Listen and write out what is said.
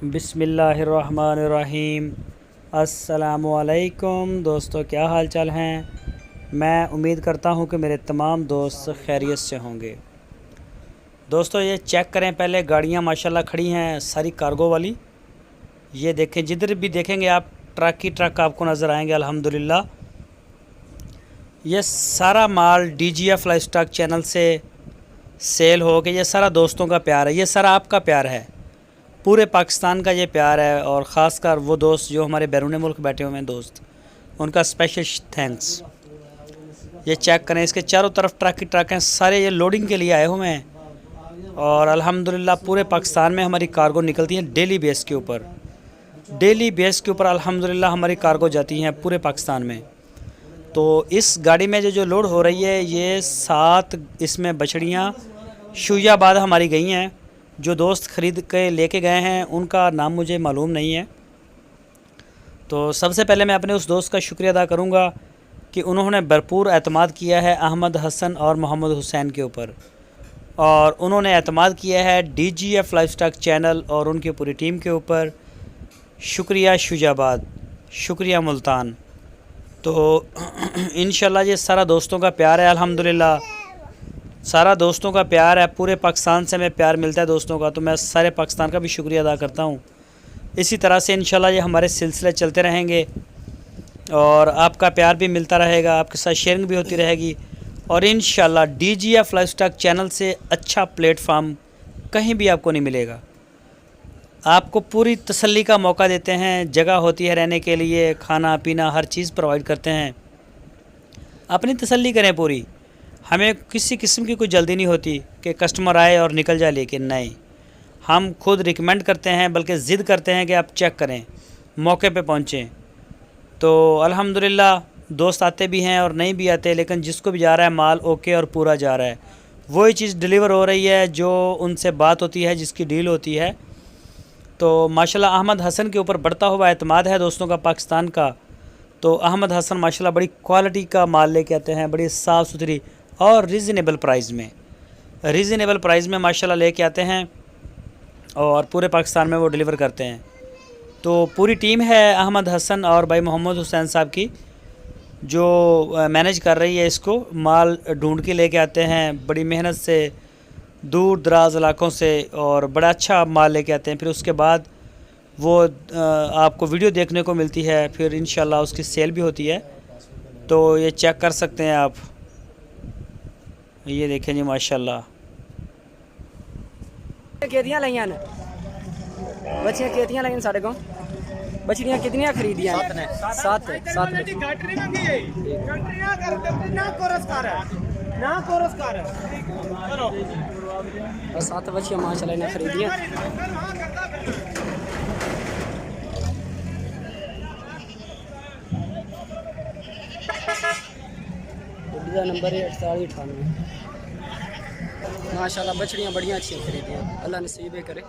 बिस्मिल्लाहिर्रहमानिर्रहीम। अस्सलामुअलैकुम दोस्तों, क्या हाल चाल हैं। मैं उम्मीद करता हूं कि मेरे तमाम दोस्त खैरियत से होंगे। दोस्तों ये चेक करें, पहले गाड़ियां माशाल्लाह खड़ी हैं सारी कार्गो वाली। ये देखें, जिधर भी देखेंगे आप ट्रक ही ट्रक आपको नज़र आएंगे। अल्हम्दुलिल्लाह ये सारा माल DGF लाइफस्टॉक चैनल से सेल हो के, ये सारा दोस्तों का प्यार है, ये सारा आपका प्यार है, पूरे पाकिस्तान का ये प्यार है। और ख़ासकर वो दोस्त जो हमारे बैरून मुल्क बैठे हुए हैं दोस्त, उनका स्पेशल थैंक्स। ये चेक करें, इसके चारों तरफ ट्रक ही ट्रक हैं, सारे ये लोडिंग के लिए आए हुए हैं। और अल्हम्दुलिल्लाह पूरे पाकिस्तान में हमारी कार्गो निकलती हैं डेली बेस के ऊपर, अल्हम्दुलिल्लाह हमारी कार्गो जाती हैं पूरे पाकिस्तान में। तो इस गाड़ी में जो लोड हो रही है, ये 7 इसमें बछड़ियाँ शुजाबाद हमारी गई हैं। जो दोस्त ख़रीद के लेके गए हैं उनका नाम मुझे मालूम नहीं है। तो सबसे पहले मैं अपने उस दोस्त का शुक्रिया अदा करूंगा कि उन्होंने भरपूर एतमाद किया है अहमद हसन और मोहम्मद हुसैन के ऊपर, और उन्होंने एतमाद किया है DGF लाइफस्टॉक चैनल और उनकी पूरी टीम के ऊपर। शुक्रिया शुजाबाद, शुक्रिया मुल्तान। तो इंशाल्लाह ये सारा दोस्तों का प्यार है, अल्हम्दुलिल्लाह सारा दोस्तों का प्यार है। पूरे पाकिस्तान से हमें प्यार मिलता है दोस्तों का, तो मैं सारे पाकिस्तान का भी शुक्रिया अदा करता हूँ। इसी तरह से इंशाल्लाह ये हमारे सिलसिले चलते रहेंगे और आपका प्यार भी मिलता रहेगा, आपके साथ शेयरिंग भी होती रहेगी। और इंशाल्लाह DGF लाइफस्टॉक चैनल से अच्छा प्लेटफार्म कहीं भी आपको नहीं मिलेगा। आपको पूरी तसल्ली का मौका देते हैं, जगह होती है रहने के लिए, खाना पीना हर चीज़ प्रोवाइड करते हैं। अपनी तसल्ली करें पूरी, हमें किसी किस्म की कोई जल्दी नहीं होती कि कस्टमर आए और निकल जाए, लेकिन नहीं, हम खुद रिकमेंड करते हैं, बल्कि ज़िद करते हैं कि आप चेक करें, मौके पे पहुँचें। तो अल्हम्दुलिल्लाह दोस्त आते भी हैं और नहीं भी आते, लेकिन जिसको भी जा रहा है माल ओके और पूरा जा रहा है, वही चीज़ डिलीवर हो रही है जो उनसे बात होती है, जिसकी डील होती है। तो माशाल्लाह अहमद हसन के ऊपर बढ़ता हुआ एतमाद है दोस्तों का पाकिस्तान का। तो अहमद हसन माशाल्लाह बड़ी क्वालिटी का माल लेके आते हैं, बड़ी साफ़ सुथरी और रीज़नेबल प्राइस में माशाल्लाह लेके आते हैं और पूरे पाकिस्तान में वो डिलीवर करते हैं। तो पूरी टीम है अहमद हसन और भाई मोहम्मद हुसैन साहब की, जो मैनेज कर रही है इसको। माल ढूंढ के लेके आते हैं बड़ी मेहनत से, दूर दराज इलाकों से, और बड़ा अच्छा माल लेके आते हैं। फिर उसके बाद वो आपको वीडियो देखने को मिलती है, फिर इंशाल्लाह उसकी सेल भी होती है। तो ये चेक कर सकते हैं आप, ये देखें जी माशाल्लाह। केतियां लाइया ने बच्चियां, केतियां लाइया साढ़े को बछड़ियां कितनियां खरीदियां? 7 बच्चियां माशाल्लाह ने खरीदियां। नंबर है 4898। माशाल्लाह बछड़ियां बढ़िया अच्छी खरीदियां, अल्लाह नसीब करे।